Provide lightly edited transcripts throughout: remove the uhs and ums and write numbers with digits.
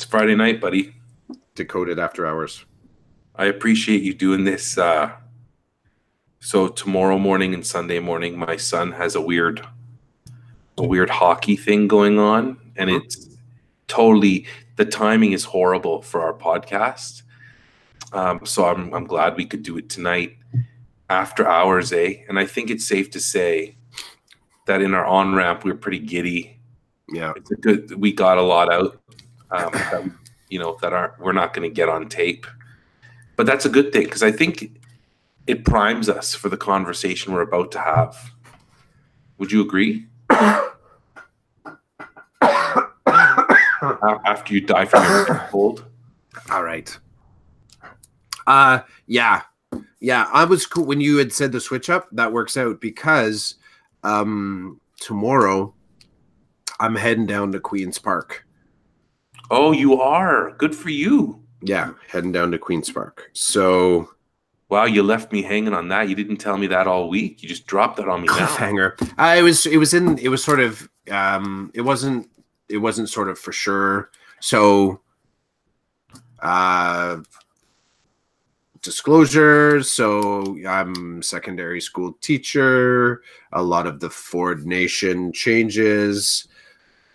Friday night, buddy. Decoded After Hours. I appreciate you doing this. So tomorrow morning and Sunday morning, my son has a weird hockey thing going on, and it's totally, the timing is horrible for our podcast. So I'm glad we could do it tonight after hours, eh? And I think it's safe to say that in our on ramp we're pretty giddy. Yeah, we got a lot out. We're not going to get on tape, but that's a good thing because I think it primes us for the conversation we're about to have. Would you agree? After you die from your cold. All right. Yeah. I was cool when you had said the switch up. That works out because tomorrow I'm heading down to Queen's Park. Oh, you are? Good for you. Yeah, heading down to Queen's Park. So, wow, you left me hanging on that. You didn't tell me that all week. You just dropped that on me now. Cliffhanger. It wasn't sort of for sure. So, disclosure. So I'm secondary school teacher. A lot of the Ford Nation changes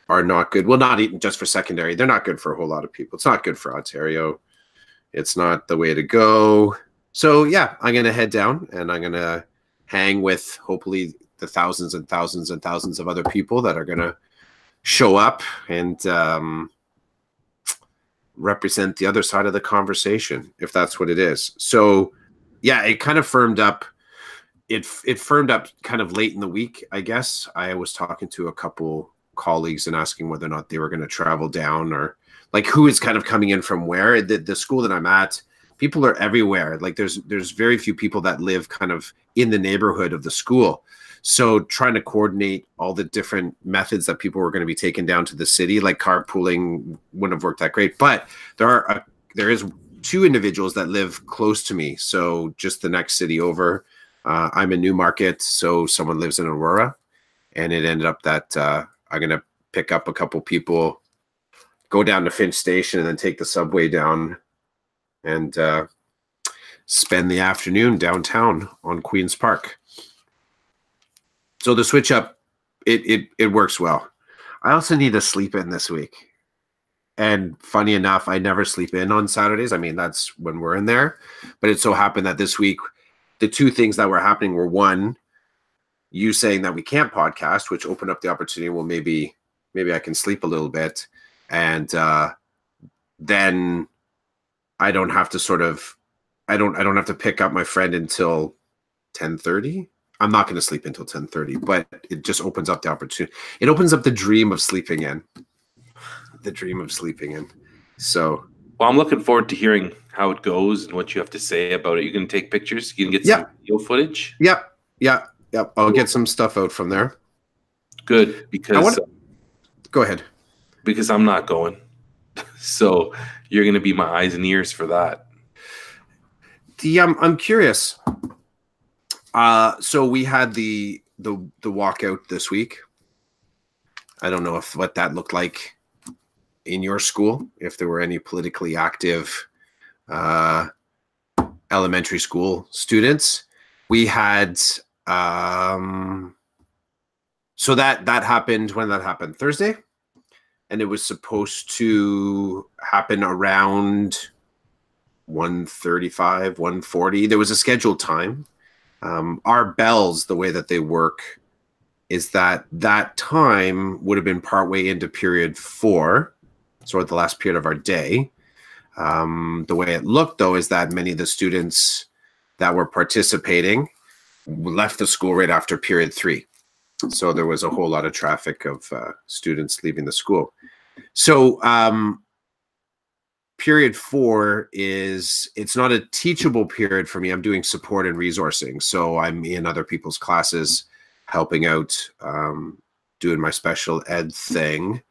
are not good. Well, not even just for secondary. They're not good for a whole lot of people. It's not good for Ontario. It's not the way to go. So yeah, I'm going to head down and I'm going to hang with hopefully the thousands and thousands and thousands of other people that are going to show up and represent the other side of the conversation, if that's what it is. So yeah, it kind of firmed up. It firmed up kind of late in the week, I guess. I was talking to a couple colleagues and asking whether or not they were going to travel down or like who is kind of coming in from where. The school that I'm at, people are everywhere. Like there's very few people that live kind of in the neighborhood of the school. So trying to coordinate all the different methods that people were going to be taken down to the city, like carpooling wouldn't have worked that great. But there is two individuals that live close to me. So just the next city over. I'm in Newmarket, so someone lives in Aurora. And it ended up that I'm going to pick up a couple people, go down to Finch Station, and then take the subway down and spend the afternoon downtown on Queen's Park. So the switch up, it works well. I also need to sleep in this week. And funny enough, I never sleep in on Saturdays. I mean, that's when we're in there. But it so happened that this week, the two things that were happening were, one, you saying that we can't podcast, which opened up the opportunity. Well, maybe I can sleep a little bit. And then I don't have to I don't have to pick up my friend until 10:30. I'm not going to sleep until 10:30, but it just opens up the opportunity. It opens up the dream of sleeping in. So, well, I'm looking forward to hearing how it goes and what you have to say about it. You're going to take pictures? You can get some video footage? Yep. I'll get some stuff out from there. Good, because go ahead. Because I'm not going. So you're going to be my eyes and ears for that. I'm curious. So we had the walkout this week. I don't know what that looked like in your school, if there were any politically active elementary school students. We had so that happened when that happened Thursday, and it was supposed to happen around 1:35, 1:40. There was a scheduled time. Our bells, the way that they work is that time would have been partway into period 4, sort of the last period of our day. The way it looked, though, is that many of the students that were participating left the school right after period 3. So there was a whole lot of traffic of students leaving the school. So period 4 it's not a teachable period for me. I'm doing support and resourcing. So I'm in other people's classes, helping out, doing my special ed thing.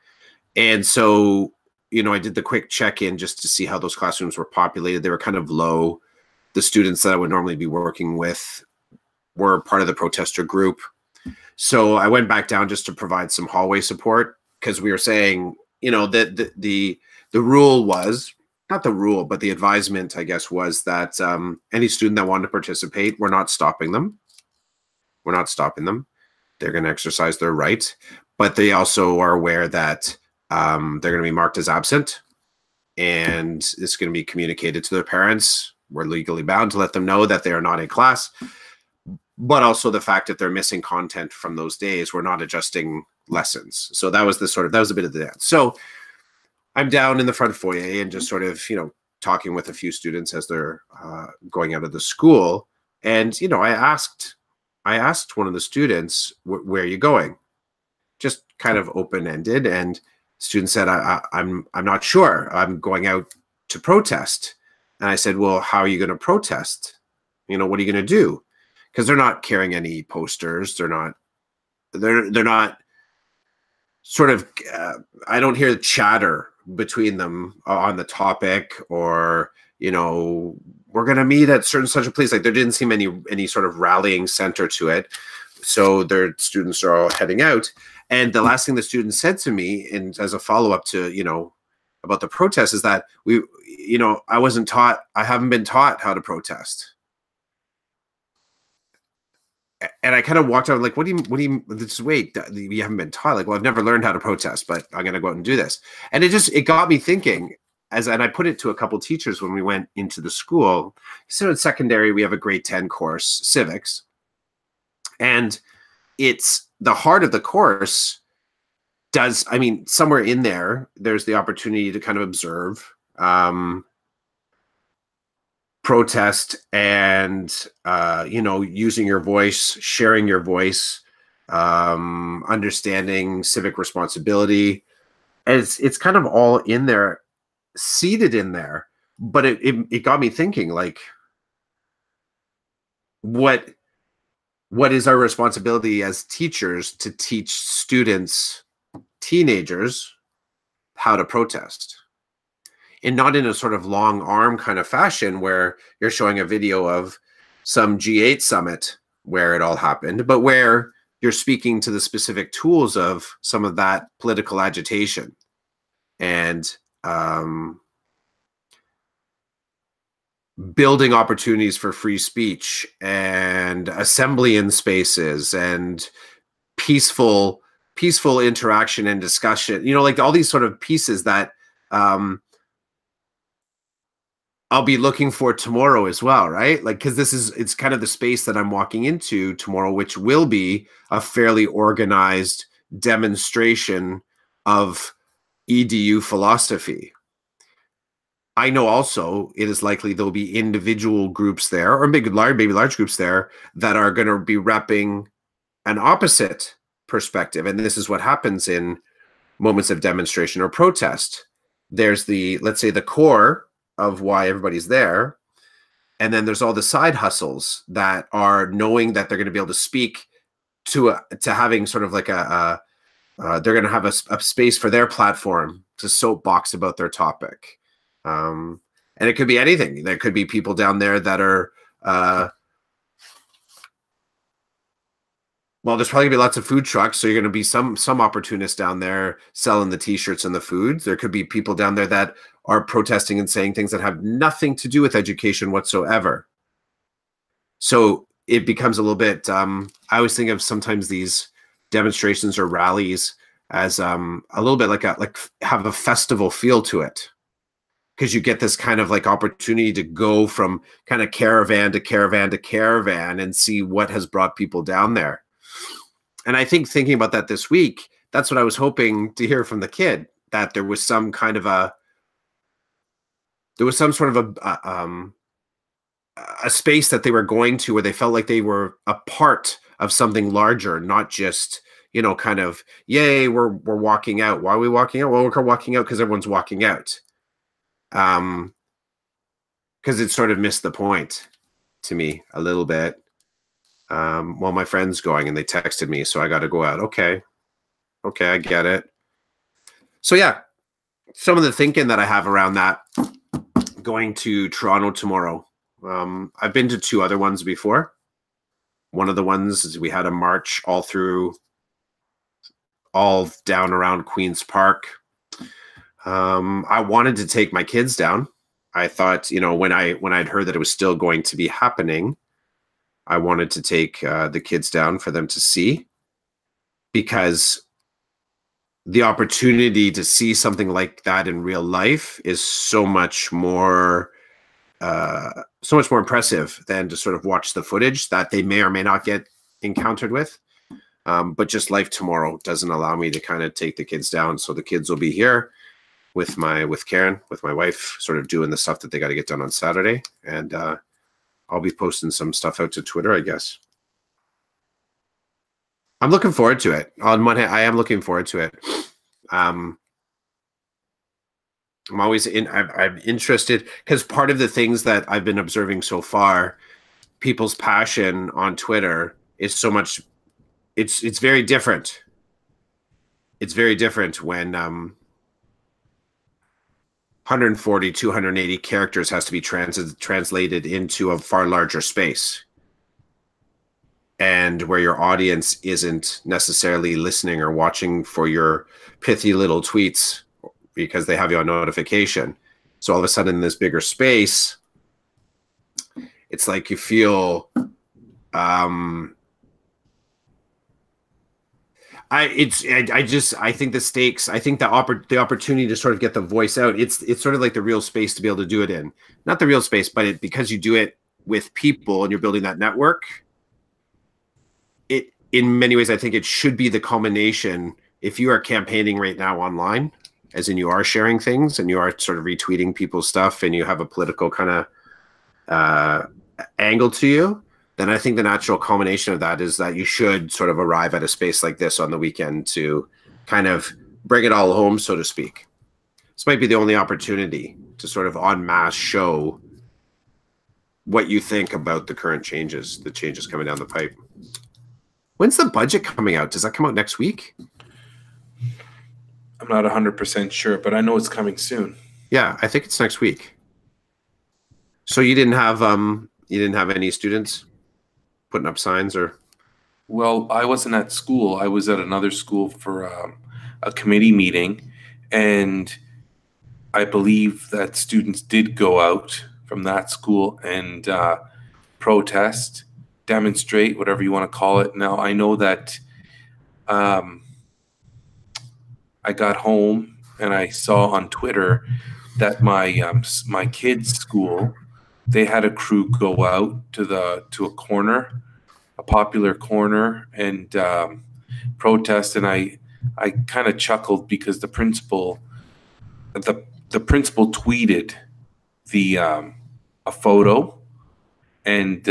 And so, I did the quick check-in just to see how those classrooms were populated. They were kind of low. The students that I would normally be working with were part of the protester group. So I went back down just to provide some hallway support, because we were saying the rule was, not the rule, but the advisement, I guess, was that any student that wanted to participate, we're not stopping them. We're not stopping them. They're going to exercise their right, but they also are aware that they're going to be marked as absent, and it's going to be communicated to their parents. We're legally bound to let them know that they are not in class, but also the fact that they're missing content from those days. We're not adjusting lessons. So that was that was a bit of the dance. So I'm down in the front foyer and just sort of, talking with a few students as they're going out of the school. And, I asked one of the students, where are you going? Just kind of open-ended. And the student said, I'm not sure. I'm going out to protest. And I said, well, how are you going to protest? What are you going to do? Because they're not carrying any posters. They're not sort of, I don't hear chatter between them on the topic, or, we're going to meet at such a place. Like, there didn't seem any sort of rallying center to it. So their students are all heading out. And the last thing the student said to me, and as a follow-up to, about the protest, is that I haven't been taught how to protest. And I kind of walked out like, what do you, just wait, you haven't been taught? Like, well, I've never learned how to protest, but I'm going to go out and do this. And it got me thinking, and I put it to a couple teachers when we went into the school. So in secondary, we have a grade 10 course, civics. And it's the heart of the course somewhere in there's the opportunity to kind of observe, protest, and using your voice, sharing your voice, understanding civic responsibility. And it's kind of all in there, seated in there. But it got me thinking, like, what is our responsibility as teachers to teach students, teenagers, how to protest? And not in a sort of long arm kind of fashion where you're showing a video of some G8 summit where it all happened, but where you're speaking to the specific tools of some of that political agitation and building opportunities for free speech and assembly in spaces and peaceful interaction and discussion, like all these sort of pieces that I'll be looking for tomorrow as well, right? Like, because it's kind of the space that I'm walking into tomorrow, which will be a fairly organized demonstration of EDU philosophy. I know also it is likely there'll be individual groups there, or maybe large groups there, that are going to be repping an opposite perspective. And this is what happens in moments of demonstration or protest. There's let's say the core of why everybody's there. And then there's all the side hustles that are knowing that they're going to be able to speak to having sort of like they're going to have a space for their platform to soapbox about their topic. And it could be anything. There could be people down there that are, well, there's probably gonna be lots of food trucks. So you're going to be some opportunists down there selling the t-shirts and the foods. There could be people down there that are protesting and saying things that have nothing to do with education whatsoever. So it becomes a little bit, I always think of sometimes these demonstrations or rallies as a little bit like have a festival feel to it. Because you get this kind of like opportunity to go from kind of caravan to caravan to caravan and see what has brought people down there. And I think thinking about that this week, that's what I was hoping to hear from the kid, that there was some kind of sort of a space that they were going to where they felt like they were a part of something larger, not just, kind of, yay, we're walking out. Why are we walking out? Well, we're walking out because everyone's walking out. Because it sort of missed the point to me a little bit. Well, my friend's going and they texted me, so I got to go out. Okay, I get it. So yeah, some of the thinking that I have around that, going to Toronto tomorrow. I've been to two other ones before. One of the ones is we had a march all down around Queen's Park. I wanted to take my kids down. I thought, when I'd heard that it was still going to be happening, I wanted to take the kids down for them to see, because the opportunity to see something like that in real life is so much more impressive than to sort of watch the footage that they may or may not get encountered with. But just life tomorrow doesn't allow me to kind of take the kids down. So the kids will be here with Karen, with my wife, sort of doing the stuff that they got to get done on Saturday. And I'll be posting some stuff out to Twitter, I guess. I'm looking forward to it. On one hand, I am looking forward to it. I'm interested, because part of the things that I've been observing so far, people's passion on Twitter is so much. It's very different. It's very different when 140, 280 characters has to be translated into a far larger space, and where your audience isn't necessarily listening or watching for your pithy little tweets because they have you on notification. So all of a sudden in this bigger space, it's like you feel I think the stakes, I think the opportunity to sort of get the voice out, it's sort of like the real space to be able to do it in. Not the real space, but because you do it with people and you're building that network, in many ways, I think it should be the culmination. If you are campaigning right now online, as in you are sharing things and you are sort of retweeting people's stuff and you have a political kind of angle to you, then I think the natural culmination of that is that you should sort of arrive at a space like this on the weekend to kind of bring it all home, so to speak. This might be the only opportunity to sort of en masse show what you think about the current changes, the changes coming down the pipe. When's the budget coming out? Does that come out next week? I'm not 100% sure, but I know it's coming soon. Yeah, I think it's next week. So you didn't have any students putting up signs, or? Well, I wasn't at school. I was at another school for a committee meeting, and I believe that students did go out from that school and protest, demonstrate, whatever you want to call it. Now, I know that I got home and I saw on Twitter that my kids' school, they had a crew go out to a corner, a popular corner, and protest. And I kind of chuckled because the principal tweeted a photo and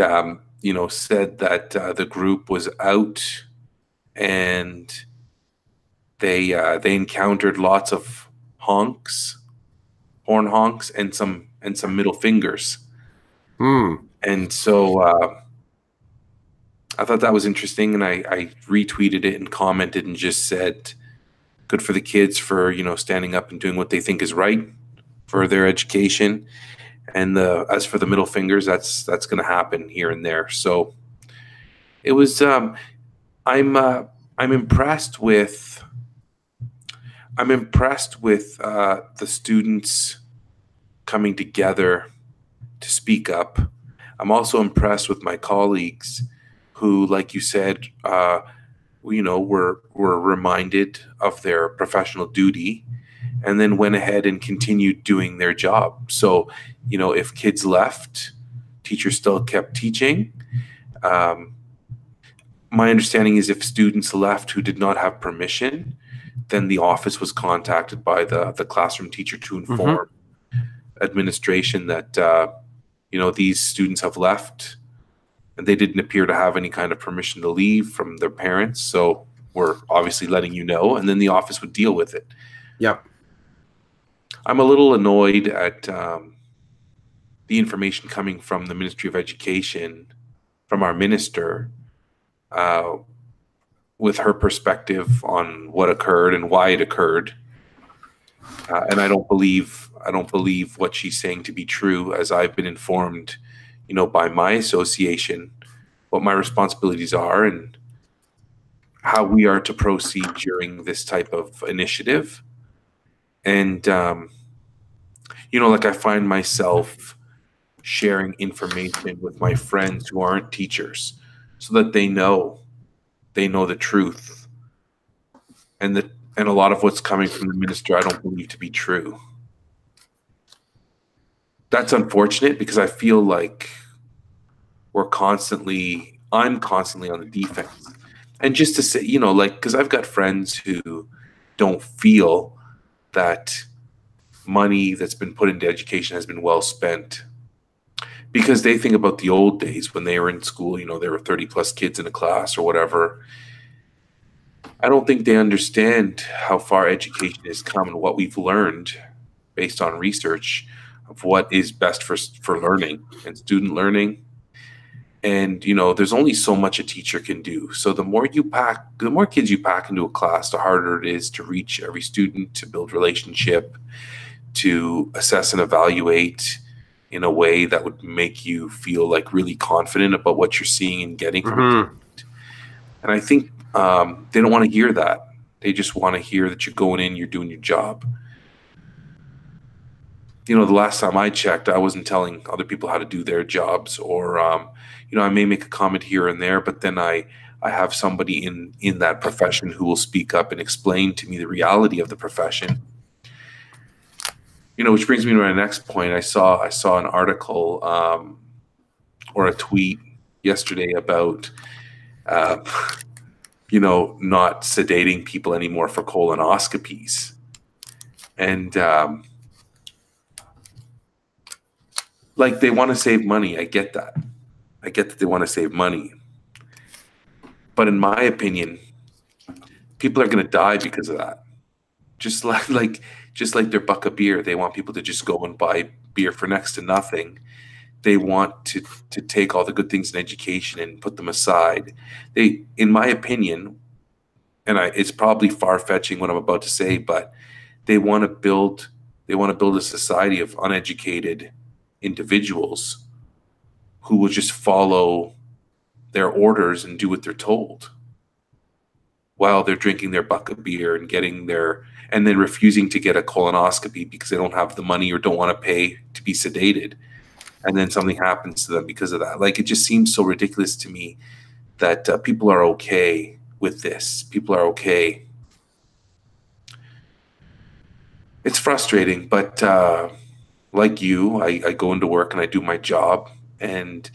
said that the group was out and they encountered lots of horn honks and some middle fingers. And so I thought that was interesting, and I retweeted it and commented and just said, good for the kids for standing up and doing what they think is right for their education. And as for the middle fingers, that's going to happen here and there. So it was. I'm impressed with. The students coming together to speak up. I'm also impressed with my colleagues who, like you said, were reminded of their professional duty and then went ahead and continued doing their job. So, if kids left, teachers still kept teaching. My understanding is if students left who did not have permission, then the office was contacted by the classroom teacher to inform administration that, these students have left and they didn't appear to have any kind of permission to leave from their parents. So we're obviously letting you know, and then the office would deal with it. Yep. I'm a little annoyed at the information coming from the Ministry of Education, from our minister, with her perspective on what occurred and why it occurred. And I don't believe what she's saying to be true, as I've been informed, by my association, what my responsibilities are and how we are to proceed during this type of initiative. And like I find myself sharing information with my friends who aren't teachers so that they know the truth, and a lot of what's coming from the minister I don't believe to be true. That's unfortunate because I feel like I'm constantly on the defense. And just to say, because I've got friends who don't feel that money that's been put into education has been well spent, because they think about the old days when they were in school, there were 30 plus kids in a class or whatever. I don't think they understand how far education has come and what we've learned based on research of what is best for learning and student learning. And there's only so much a teacher can do. So the more kids you pack into a class, the harder it is to reach every student, to build relationship, to assess and evaluate in a way that would make you feel like really confident about what you're seeing and getting from it. And I think they don't want to hear that. They just want to hear that you're going in, you're doing your job. The last time I checked, I wasn't telling other people how to do their jobs, or I may make a comment here and there, but then I have somebody in that profession who will speak up and explain to me the reality of the profession. Which brings me to my next point. I saw an article or a tweet yesterday about not sedating people anymore for colonoscopies. And they want to save money. I get that. I get that they want to save money. But in my opinion, people are going to die because of that. Just like their buck of beer, they want people to just go and buy beer for next to nothing. They want to take all the good things in education and put them aside. They, in my opinion, and it's probably far-fetching what I'm about to say, but they want to build a society of uneducated individuals who will just follow their orders and do what they're told while they're drinking their buck of beer and then refusing to get a colonoscopy because they don't have the money or don't want to pay to be sedated. And then something happens to them because of that. It just seems so ridiculous to me that people are okay with this. People are okay. It's frustrating, but like you, I go into work and I do my job, and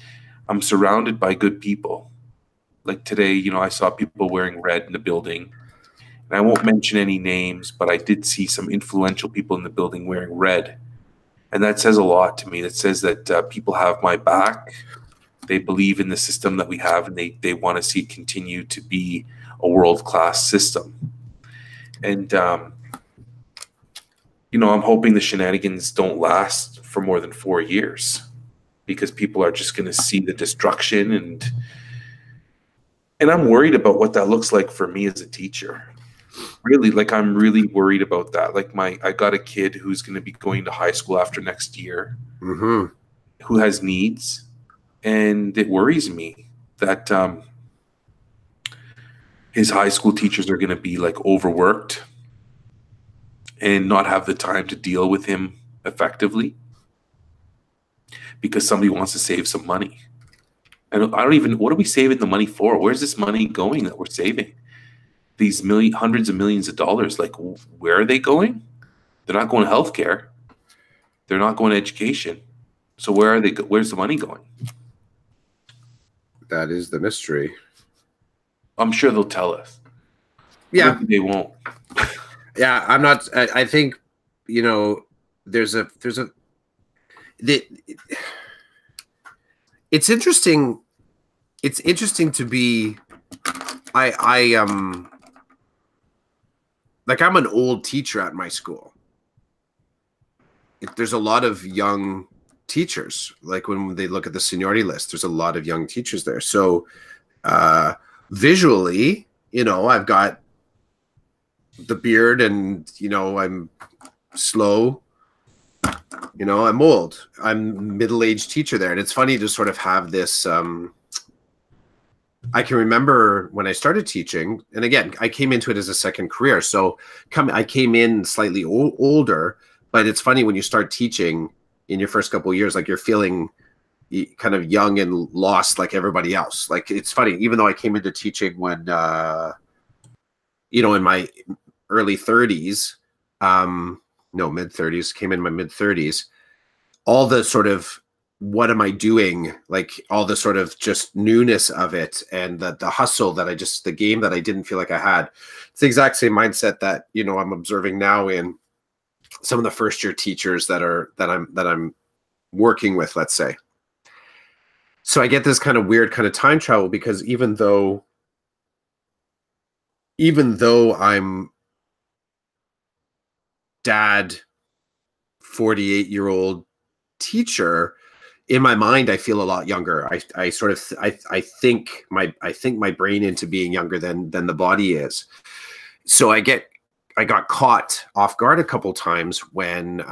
I'm surrounded by good people. Like today, I saw people wearing red in the building. And I won't mention any names, but I did see some influential people in the building wearing red. And that says a lot to me. That says that people have my back. They believe in the system that we have, and they want to see it continue to be a world-class system. And, I'm hoping the shenanigans don't last for more than 4 years, because people are just going to see the destruction. And I'm worried about what that looks like for me as a teacher. Really, I'm really worried about that. I got a kid who's going to be going to high school after next year, who has needs, and it worries me that his high school teachers are going to be overworked and not have the time to deal with him effectively because somebody wants to save some money. And what are we saving the money for? Where's this money going that we're saving? These hundreds of millions of dollars, where are they going? They're not going to healthcare. They're not going to education. So where are they? Where's the money going? That is the mystery. I'm sure they'll tell us. Yeah. Maybe they won't. Yeah, I'm not. I think there's a. It's interesting. It's interesting to be. I'm an old teacher at my school. There's a lot of young teachers. When they look at the seniority list, there's a lot of young teachers there. So visually, I've got the beard and, I'm slow. I'm old. I'm middle-aged teacher there. And it's funny to sort of have this I can remember when I started teaching, and again, I came into it as a second career. So I came in slightly older, but it's funny when you start teaching in your first couple of years, like you're feeling kind of young and lost like everybody else. Like it's funny, even though I came into teaching when, in my early 30s, no, mid 30s, came in my mid 30s, all the sort of what am I doing? Like all the sort of just newness of it and the hustle that the game that I didn't feel like I had. It's the exact same mindset that, I'm observing now in some of the first year teachers that I'm working with, let's say. So I get this kind of weird kind of time travel because even though I'm dad, 48-year-old teacher, in my mind, I feel a lot younger. I think my brain into being younger than the body is. So I got caught off guard a couple times when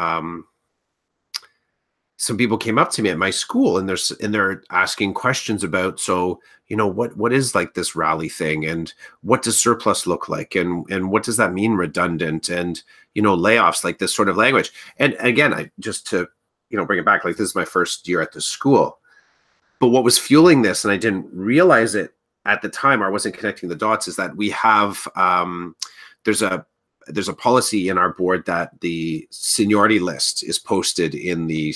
some people came up to me at my school and they're asking questions about, so, what is like this rally thing and what does surplus look like and what does that mean redundant and, layoffs, like this sort of language. And again, I just to, bring it back, like this is my first year at the school. But what was fueling this, and I didn't realize it at the time, or I wasn't connecting the dots, is that we have, there's a policy in our board that the seniority list is posted in the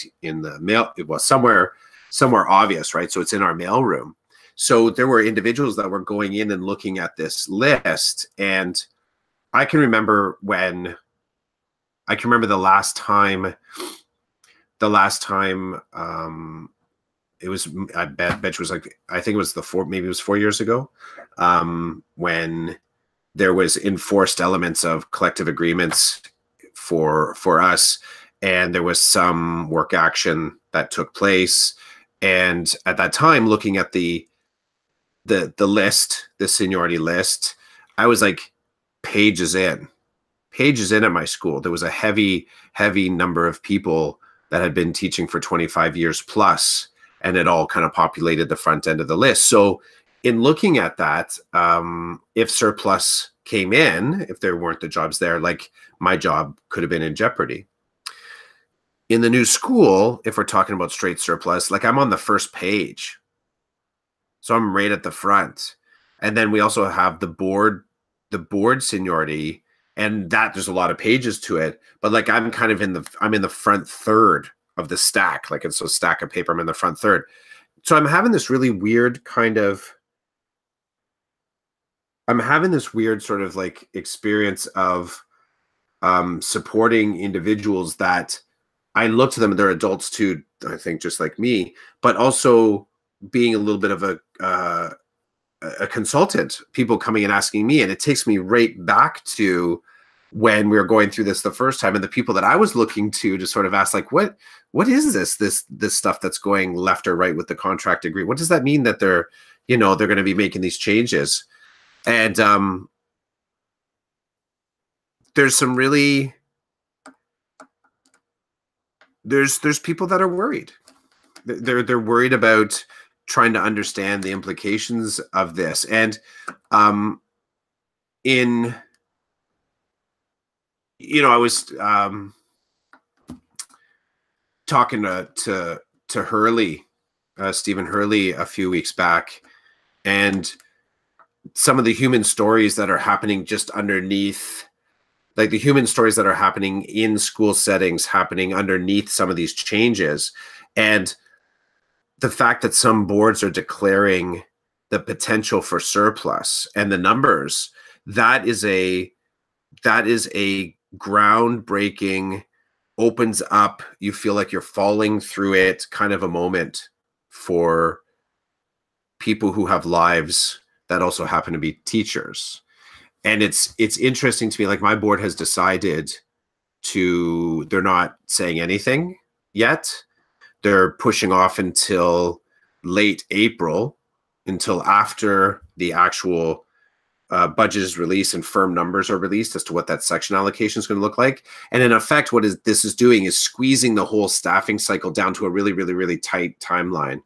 mail, well, somewhere obvious, right? So it's in our mail room. So there were individuals that were going in and looking at this list. And I can remember the last time it was, I bet it was like, I think it was 4 years ago, when there was enforced elements of collective agreements for us, and there was some work action that took place. And at that time, looking at the list, the seniority list, I was like pages in at my school. There was a heavy number of people that had been teaching for 25 years plus, and it all kind of populated the front end of the list. So in looking at that, if surplus came in, if there weren't the jobs there, like my job could have been in jeopardy. In the new school, if we're talking about straight surplus, like I'm on the first page. So I'm right at the front. And then we also have the board seniority, and that there's a lot of pages to it, but like I'm kind of in the front third of the stack. Like it's a stack of paper, I'm in the front third. So I'm having this really weird sort of like experience of supporting individuals that I look to them, and they're adults too, I think, just like me, but also being a little bit of a consultant, people coming and asking me. And it takes me right back to when we were going through this the first time, and the people that I was looking to sort of ask, like, what is this stuff that's going left or right with the contract agreement? What does that mean that they're going to be making these changes? And there's some really, there's people that are worried. They're worried about trying to understand the implications of this. And I was talking to Hurley, Stephen Hurley, a few weeks back, and some of the human stories that are happening just underneath, like the human stories that are happening in school settings, happening underneath some of these changes. And the fact that some boards are declaring the potential for surplus and the numbers, that is a groundbreaking, opens up, you feel like you're falling through it kind of a moment for people who have lives that also happen to be teachers. And it's interesting to me, like my board has decided they're not saying anything yet. They're pushing off until late April, until after the actual budget is released and firm numbers are released as to what that section allocation is going to look like. And in effect, this is doing is squeezing the whole staffing cycle down to a really, really, really tight timeline.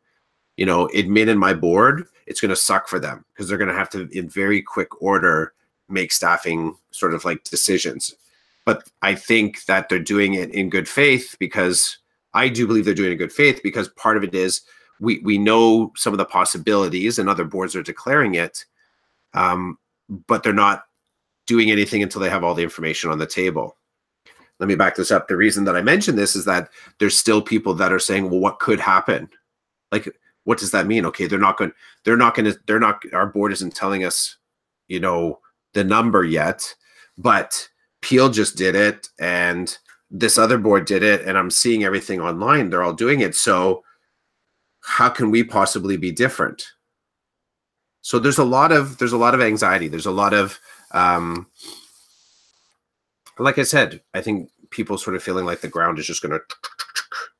admin in my board, it's going to suck for them because they're going to have to, in very quick order, make staffing sort of like decisions. But I think that they're doing it in good faith, because I do believe they're doing it in good faith, because part of it is we know some of the possibilities and other boards are declaring it, but they're not doing anything until they have all the information on the table. Let me back this up. The reason that I mentioned this is that there's still people that are saying, well, what could happen? Like, what does that mean? Okay, our board isn't telling us, the number yet, but Peel just did it and this other board did it, and I'm seeing everything online. They're all doing it. So how can we possibly be different? So there's a lot of anxiety. There's a lot of, like I said, I think people sort of feeling like the ground is just going to,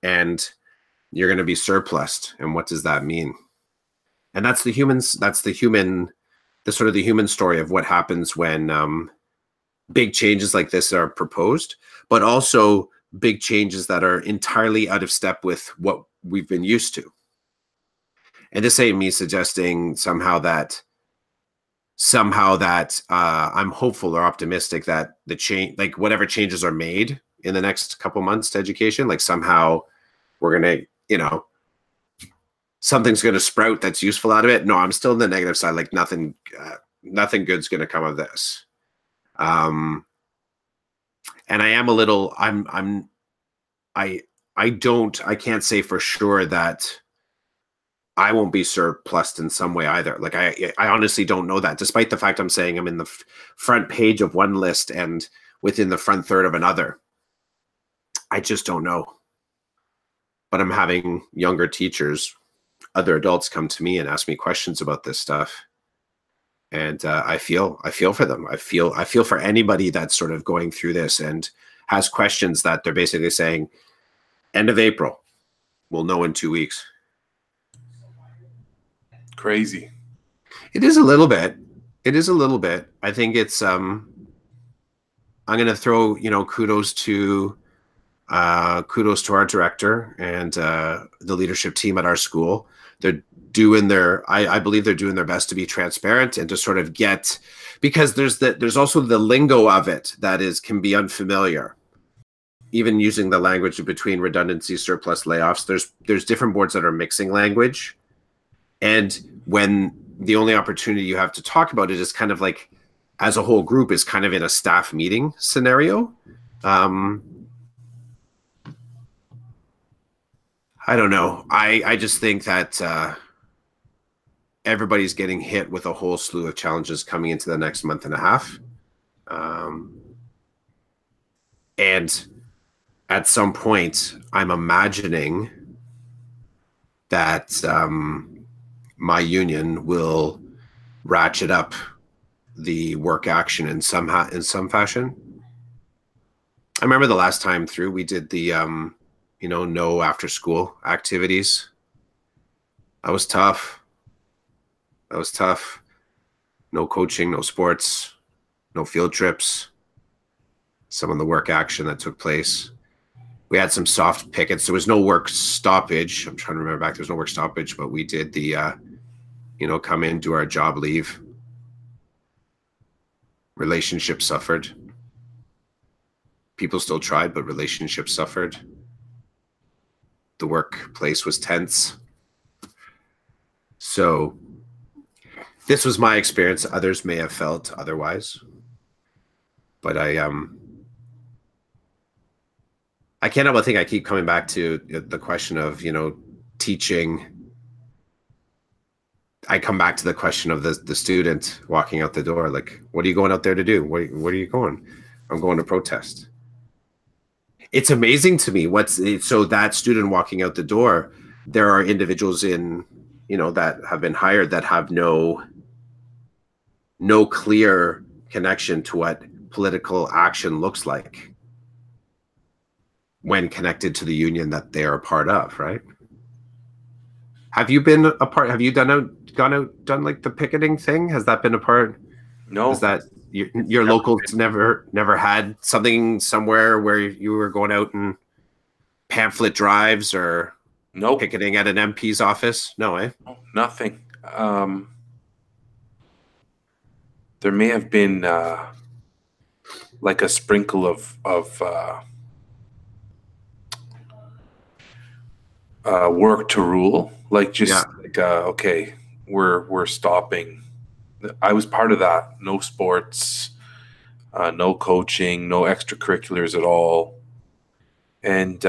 and you're going to be surplused. And what does that mean? And that's the human story of what happens when big changes like this are proposed, but also big changes that are entirely out of step with what we've been used to. And this ain't me suggesting somehow that I'm hopeful or optimistic that the change, like whatever changes are made in the next couple months to education, like somehow we're going to, something's going to sprout that's useful out of it. No, I'm still on the negative side. Like nothing good's going to come of this. And I am a little, I can't say for sure that I won't be surplused in some way either. Like I honestly don't know that, despite the fact I'm saying I'm in the front page of one list and within the front third of another. I just don't know. But I'm having younger teachers, other adults come to me and ask me questions about this stuff. And I feel for them. I feel for anybody that's sort of going through this and has questions that they're basically saying, end of April, we'll know in 2 weeks. Crazy. It is a little bit. I think it's I'm going to throw, kudos to our director and the leadership team at our school. They're doing I believe they're doing their best to be transparent and to sort of get, because there's also the lingo of it that can be unfamiliar. Even using the language between redundancy, surplus, layoffs, there's different boards that are mixing language. And when the only opportunity you have to talk about it is kind of like, as a whole group, is kind of in a staff meeting scenario. I don't know. I just think that everybody's getting hit with a whole slew of challenges coming into the next month and a half. And at some point, I'm imagining that my union will ratchet up the work action in some fashion. I remember the last time through, we did the no after school activities. That was tough. No coaching, no sports, no field trips. Some of the work action that took place. We had some soft pickets. There was no work stoppage. I'm trying to remember back. There was no work stoppage, but we did the, come in, do our job, leave. Relationships suffered. People still tried, but relationships suffered. The workplace was tense. So this was my experience. Others may have felt otherwise, but I can't help but think I keep coming back to the question of, teaching. I come back to the question of the student walking out the door. Like, what are you going out there to do? Where are you going? I'm going to protest. It's amazing to me so that student walking out the door, there are individuals that have been hired that have no clear connection to what political action looks like when connected to the union that they're a part of, right? Have you been a part? Have you done like the picketing thing? Has that been a part? No. Is that your local never had something somewhere where you were going out and pamphlet drives or? Nope. Picketing at an MP's office? No, eh? Nothing. There may have been like a sprinkle of work to rule, like just like okay, we're stopping. I was part of that. No sports, no coaching, no extracurriculars at all, and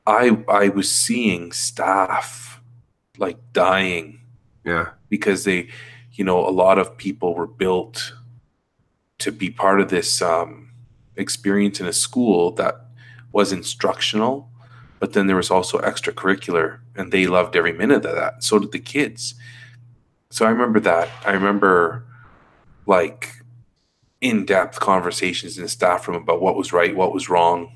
I was seeing staff like dying. Yeah. Because they, a lot of people were built to be part of this experience in a school that was instructional, but then there was also extracurricular, and they loved every minute of that. So did the kids. So I remember that. I remember like in-depth conversations in the staff room about what was right, what was wrong,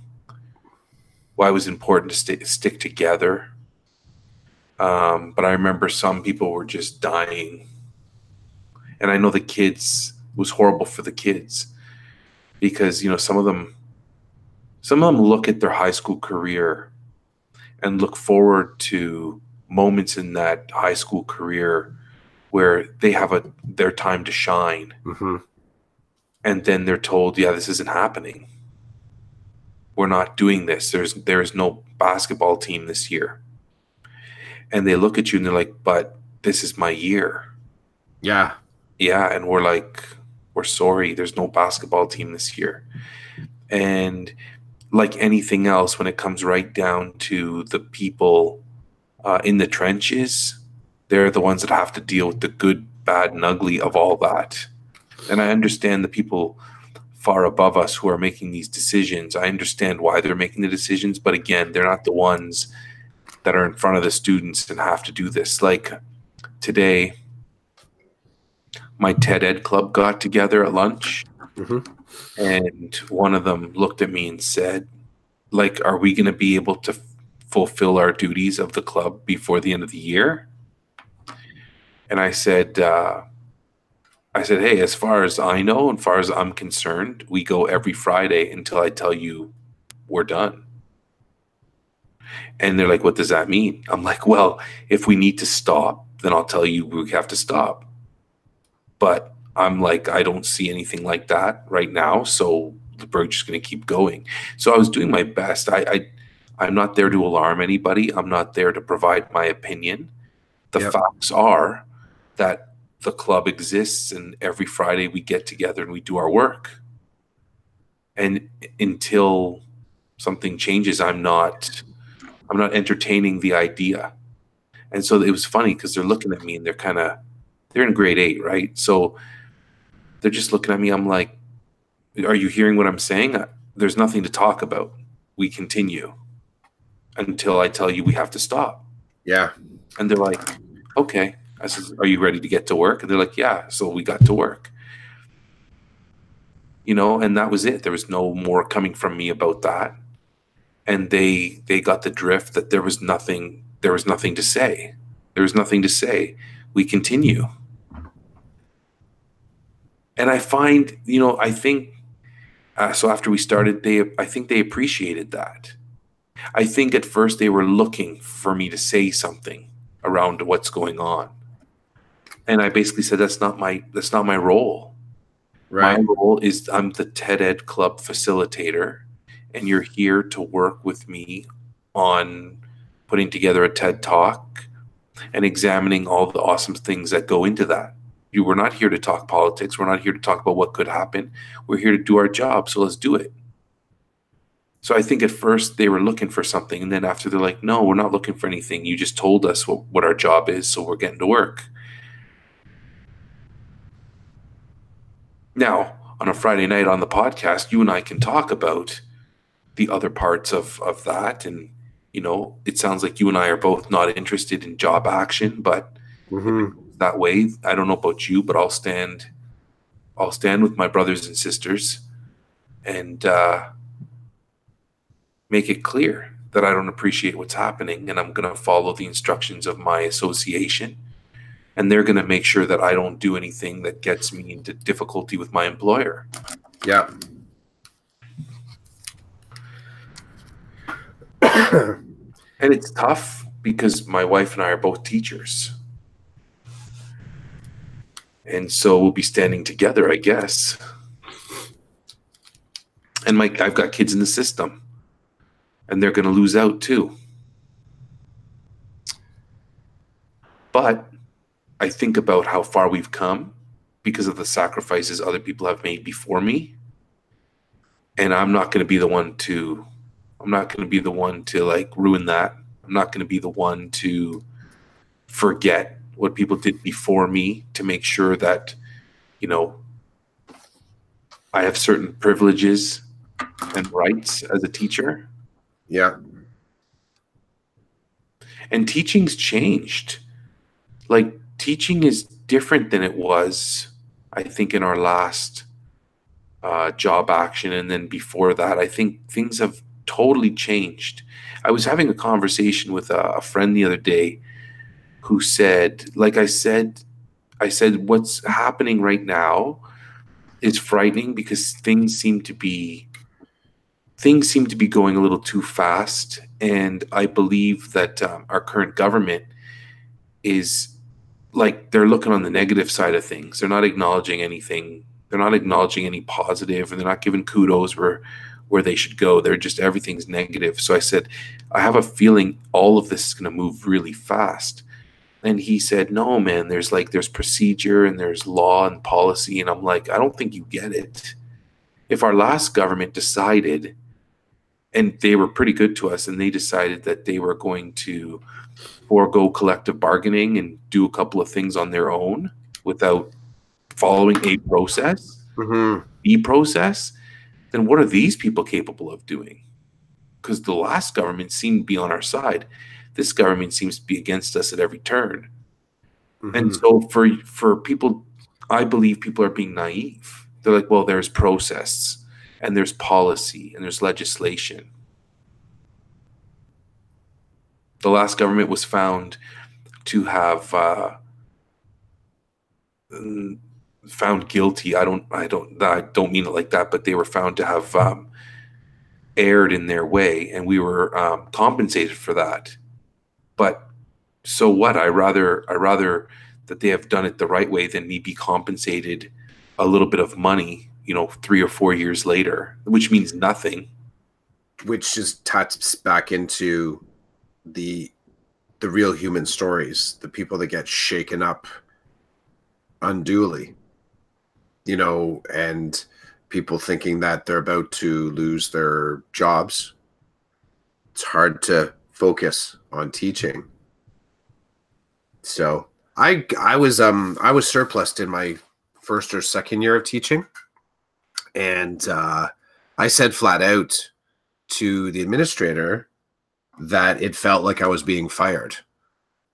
why it was important to stick together. But I remember some people were just dying. And I know the kids, it was horrible for the kids because, some of them look at their high school career and look forward to moments in that high school career where they have their time to shine. Mm-hmm. And then they're told, yeah, this isn't happening. We're not doing this. There is no basketball team this year. And they look at you and they're like, but this is my year. Yeah. Yeah. And we're like, we're sorry, there's no basketball team this year. And like anything else, when it comes right down to the people in the trenches, they're the ones that have to deal with the good, bad, and ugly of all that. And I understand the people far above us who are making these decisions. I understand why they're making the decisions, but again, they're not the ones that are in front of the students and have to do this. Like today, my TED Ed club got together at lunch, and one of them looked at me and said, like, are we going to be able to fulfill our duties of the club before the end of the year? And I said, hey, as far as I know, and far as I'm concerned, we go every Friday until I tell you we're done. And they're like, what does that mean? I'm like, well, if we need to stop, then I'll tell you we have to stop. But I'm like, I don't see anything like that right now. So we're just going to keep going. So I was doing my best. I'm not there to alarm anybody. I'm not there to provide my opinion. The facts are that the club exists, and every Friday we get together and we do our work. And until something changes, I'm not entertaining the idea. And so it was funny because they're looking at me and they're in grade 8, right? So they're just looking at me. I'm like, are you hearing what I'm saying? There's nothing to talk about. We continue until I tell you we have to stop. Yeah. And they're like, okay. I said, are you ready to get to work? And they're like, yeah. So we got to work. And that was it. There was no more coming from me about that. And they got the drift that there was nothing to say. There was nothing to say. We continue. And I find, I think, so after we started, I think they appreciated that. I think at first they were looking for me to say something around what's going on. And I basically said, that's not my role. Right. My role is I'm the TED Ed Club facilitator, and you're here to work with me on putting together a TED Talk and examining all the awesome things that go into that. We're not here to talk politics. We're not here to talk about what could happen. We're here to do our job, so let's do it. So I think at first they were looking for something, and then after they're like, no, we're not looking for anything. You just told us what our job is, so we're getting to work. Now, on a Friday night on the podcast, you and I can talk about the other parts of that. And, it sounds like you and I are both not interested in job action, but that way, I don't know about you, but I'll stand with my brothers and sisters and make it clear that I don't appreciate what's happening, and I'm going to follow the instructions of my association. And they're going to make sure that I don't do anything that gets me into difficulty with my employer. Yeah. And it's tough because my wife and I are both teachers. And so we'll be standing together, I guess. And I've got kids in the system, and they're going to lose out too. But I think about how far we've come because of the sacrifices other people have made before me. And I'm not going to be the one to like ruin that. I'm not going to be the one to forget what people did before me to make sure that, you know, I have certain privileges and rights as a teacher. Yeah. And teaching's changed. Like, teaching is different than it was, I think, in our last job action. And then before that, I think things have totally changed. I was having a conversation with a friend the other day who said, like I said, what's happening right now is frightening because things seem to be going a little too fast. And I believe that our current government is like, they're looking on the negative side of things. They're not acknowledging anything. They're not acknowledging any positive, and they're not giving kudos where they should go. They're just, everything's negative. So I said, I have a feeling all of this is going to move really fast. And he said, no, man, there's procedure and there's law and policy. And I'm like, I don't think you get it. If our last government decided, and they were pretty good to us, and they decided that they were going to forego collective bargaining and do a couple of things on their own without following a process, the process, then what are these people capable of doing? Because the last government seemed to be on our side. This government seems to be against us at every turn. And so for people, I believe people are being naive. They're like, well, there's process and there's policy and there's legislation. The last government was found to have found guilty. I don't mean it like that, but they were found to have erred in their way, and we were compensated for that. But so what? I rather that they have done it the right way than me be compensated a little bit of money, 3 or 4 years later, which means nothing. Which just taps back into the real human stories, the people that get shaken up unduly, and people thinking that they're about to lose their jobs. It's hard to focus on teaching. So I was surplused in my first or second year of teaching, and I said flat out to the administrator that it felt like I was being fired.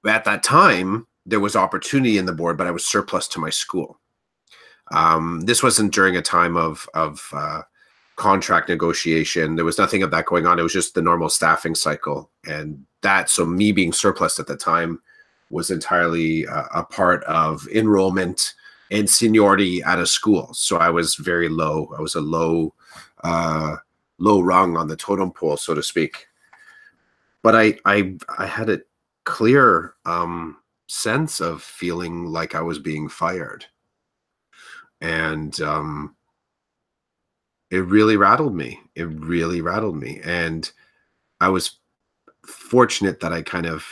At that time, there was opportunity in the board, but I was surplus to my school. This wasn't during a time of contract negotiation. There was nothing of that going on. It was just the normal staffing cycle. And so me being surplus at the time was entirely a part of enrollment and seniority at a school. So I was very low. I was a low rung on the totem pole, so to speak. But I had a clear sense of feeling like I was being fired. And it really rattled me. And I was fortunate that I kind of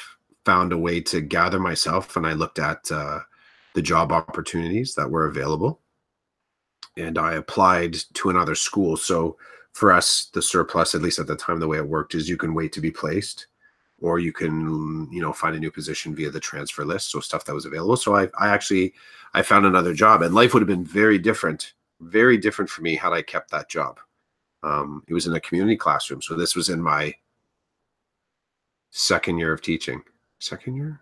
found a way to gather myself, and I looked at the job opportunities that were available, and I applied to another school. So for us, the surplus, at least at the time, the way it worked is you can wait to be placed, or you can, find a new position via the transfer list. So stuff that was available. So I found another job, and life would have been very different for me had I kept that job. It was in a community classroom. So this was in my second year of teaching, second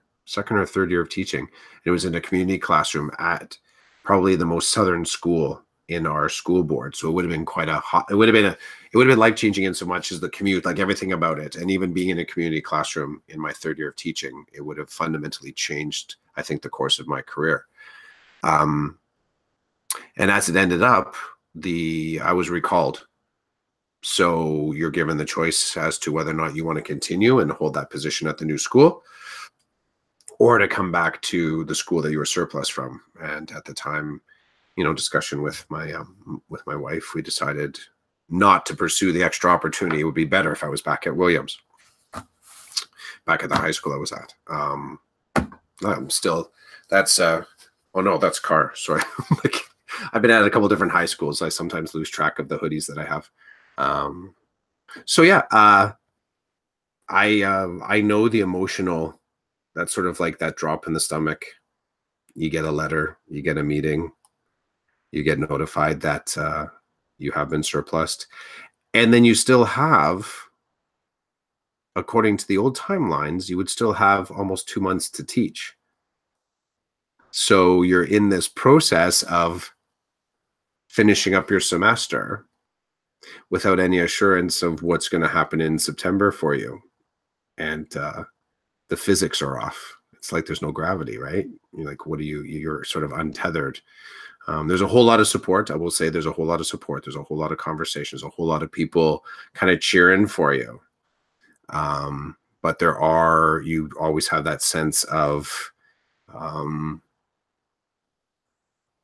or third year of teaching. It was in a community classroom at probably the most southern school in our school board. So it would have been it would have been life-changing in so much as the commute, like everything about it. And even being in a community classroom in my third year of teaching, it would have fundamentally changed, I think, the course of my career. And as it ended up, I was recalled. So you're given the choice as to whether or not you want to continue and hold that position at the new school, or to come back to the school that you were surplus from. And at the time, discussion with my wife, we decided not to pursue the extra opportunity. It would be better if I was back at Williams, back at the high school I was at. I'm still, that's, oh no, that's Carr. Sorry. I've been at a couple different high schools. I sometimes lose track of the hoodies that I have. So yeah, I know the emotional, that's sort of like that drop in the stomach. You get a letter, you get a meeting, you get notified that you have been surplused. And then you still have, according to the old timelines, you would still have almost 2 months to teach. So you're in this process of finishing up your semester without any assurance of what's going to happen in September for you. And the physics are off. It's like there's no gravity, right? You're like, you're sort of untethered. There's a whole lot of support. I will say there's a whole lot of support. There's a whole lot of conversations, a whole lot of people kind of cheering for you. But you always have that sense of,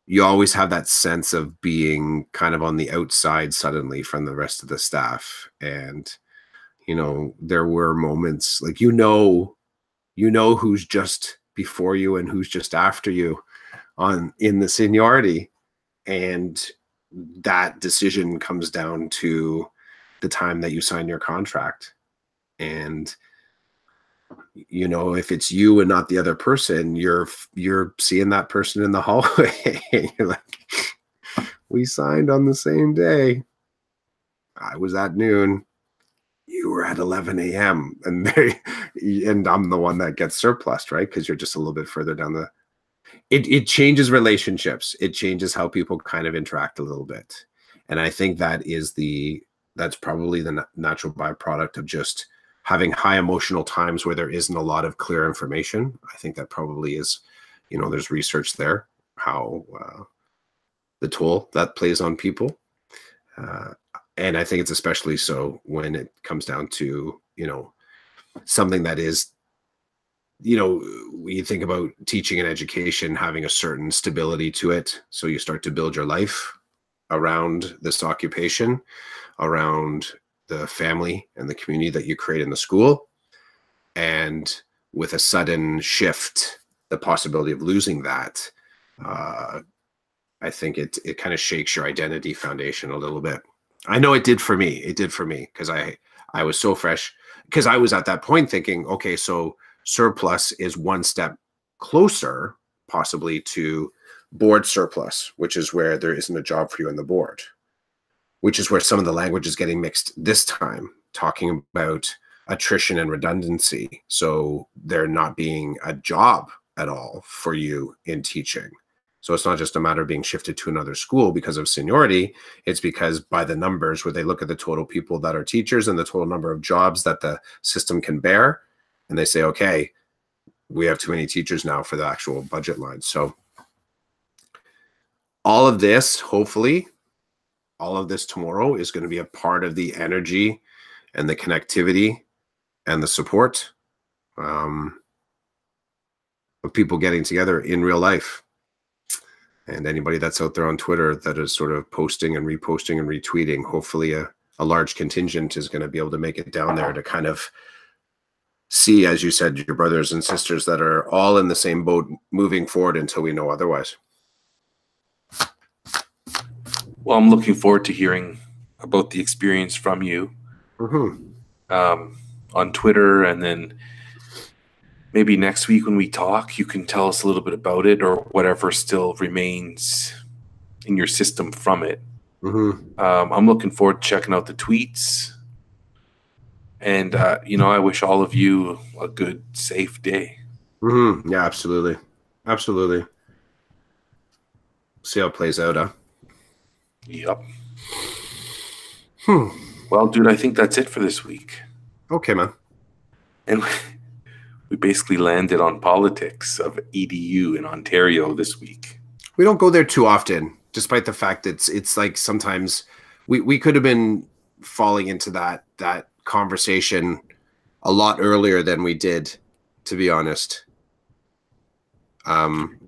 you always have that sense of being kind of on the outside suddenly from the rest of the staff. And, there were moments like, who's just before you and who's just after you in the seniority. And that decision comes down to the time that you sign your contract. And, if it's you and not the other person, you're seeing that person in the hallway. You're like, we signed on the same day. I was at noon. You were at 11 a.m. and I'm the one that gets surplused, right? Because you're just a little bit further down it changes relationships. It changes how people kind of interact a little bit. And I think that's probably the natural byproduct of just having high emotional times where there isn't a lot of clear information. I think that probably is, there's research there, how the toll that plays on people. And I think it's especially so when it comes down to, something that is, when you think about teaching and education, having a certain stability to it. So you start to build your life around this occupation, around the family and the community that you create in the school. And with a sudden shift, the possibility of losing that, I think it kind of shakes your identity foundation a little bit. I know it did for me. It did for me because I was so fresh, because I was at that point thinking, okay, so surplus is one step closer possibly to board surplus, which is where there isn't a job for you on the board, which is where some of the language is getting mixed this time, talking about attrition and redundancy. So there not being a job at all for you in teaching. So it's not just a matter of being shifted to another school because of seniority. It's because by the numbers, where they look at the total people that are teachers and the total number of jobs that the system can bear, and they say, okay, we have too many teachers now for the actual budget line. So all of this, hopefully, all of this tomorrow is going to be a part of the energy and the connectivity and the support of people getting together in real life. And anybody that's out there on Twitter that is sort of posting and reposting and retweeting, hopefully a large contingent is going to be able to make it down there to kind of see, as you said, your brothers and sisters that are all in the same boat moving forward until we know otherwise. Well, I'm looking forward to hearing about the experience from you on Twitter, and then maybe next week when we talk, you can tell us a little bit about it or whatever still remains in your system from it. I'm looking forward to checking out the tweets. And, I wish all of you a good, safe day. Yeah, absolutely. Absolutely. See how it plays out, huh? Yep. Well, dude, I think that's it for this week. Okay, man. And we basically landed on politics of EDU in Ontario this week. We don't go there too often, despite the fact that it's like sometimes we could have been falling into that conversation a lot earlier than we did, to be honest. And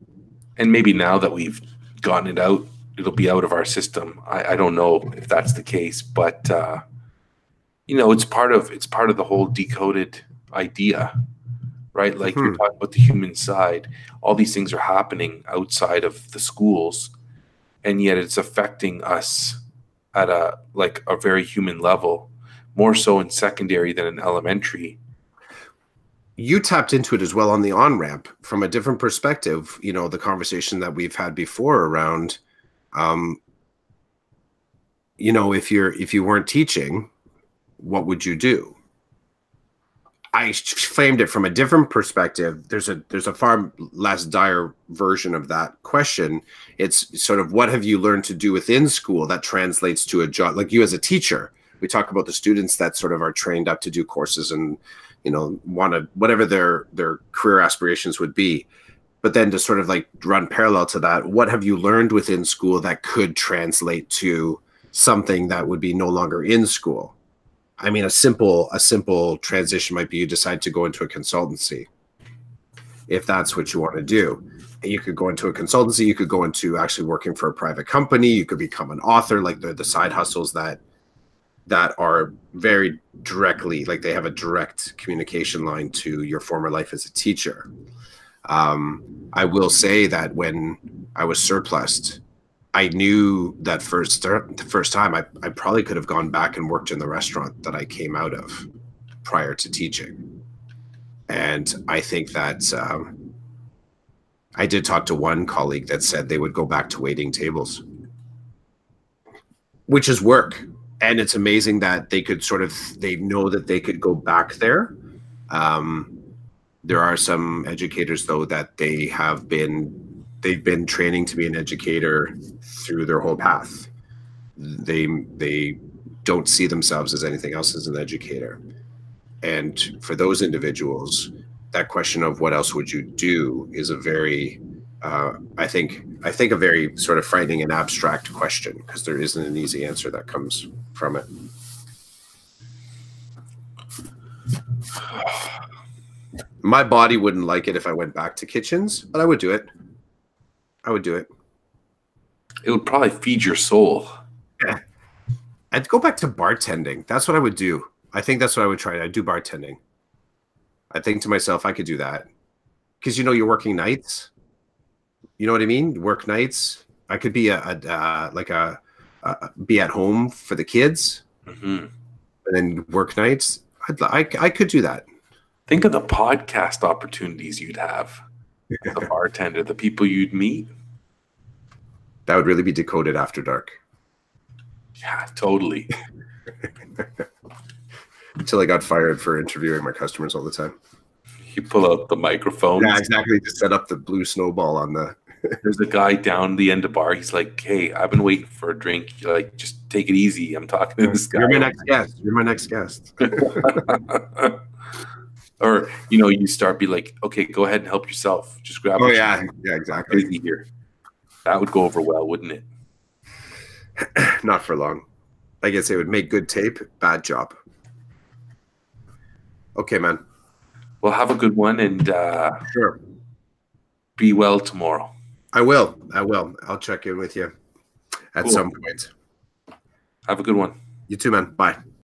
maybe now that we've gotten it out, it'll be out of our system. I don't know if that's the case, but it's part of the whole decoded idea, right? Like you're talking about the human side. All these things are happening outside of the schools, and yet it's affecting us at a very human level, more so in secondary than in elementary. You tapped into it as well on the on-ramp from a different perspective. The conversation that we've had before around, if you weren't teaching, what would you do? I framed it from a different perspective. There's a far less dire version of that question. It's sort of, what have you learned to do within school that translates to a job? Like you as a teacher, we talk about the students that sort of are trained up to do courses and, want to, whatever their career aspirations would be. But then to sort of like run parallel to that, what have you learned within school that could translate to something that would be no longer in school? I mean, a simple transition might be you decide to go into a consultancy, if that's what you want to do. And you could go into a consultancy, you could go into actually working for a private company, you could become an author, like the side hustles that are very directly, like they have a direct communication line to your former life as a teacher. I will say that when I was surplused, I knew that the first time I probably could have gone back and worked in the restaurant that I came out of prior to teaching. And I think that I did talk to one colleague that said they would go back to waiting tables, which is work. And it's amazing that they know that they could go back there. There are some educators, though, that they've been training to be an educator through their whole path. They don't see themselves as anything else as an educator. And for those individuals, that question of what else would you do is a very, I think a very sort of frightening and abstract question, because there isn't an easy answer that comes from it. My body wouldn't like it if I went back to kitchens, but I would do it. It would probably feed your soul. Yeah. I'd go back to bartending. That's what I would do. I think that's what I would try. I'd do bartending. I think to myself, I could do that. Because, you're working nights. You know what I mean? Work nights. I could be be at home for the kids, and then work nights. I could do that. Think of the podcast opportunities you'd have. The bartender, the people you'd meet. That would really be Decoded After Dark. Yeah, totally. Until I got fired for interviewing my customers all the time. You pull out the microphone. Yeah, exactly. To set up the blue snowball on the... There's a guy down the end of the bar. He's like, "Hey, I've been waiting for a drink. You're like, just take it easy. I'm talking to this guy." You're my next guest. Or, you start be like, "Okay, go ahead and help yourself. Just grab." Oh, yeah. Yeah, exactly. Easy here. That would go over well, wouldn't it? Not for long. I guess it would make good tape. Bad job. Okay, man. Well, have a good one, and sure. Be well tomorrow. I will. I'll check in with you at some point. Have a good one. You too, man. Bye.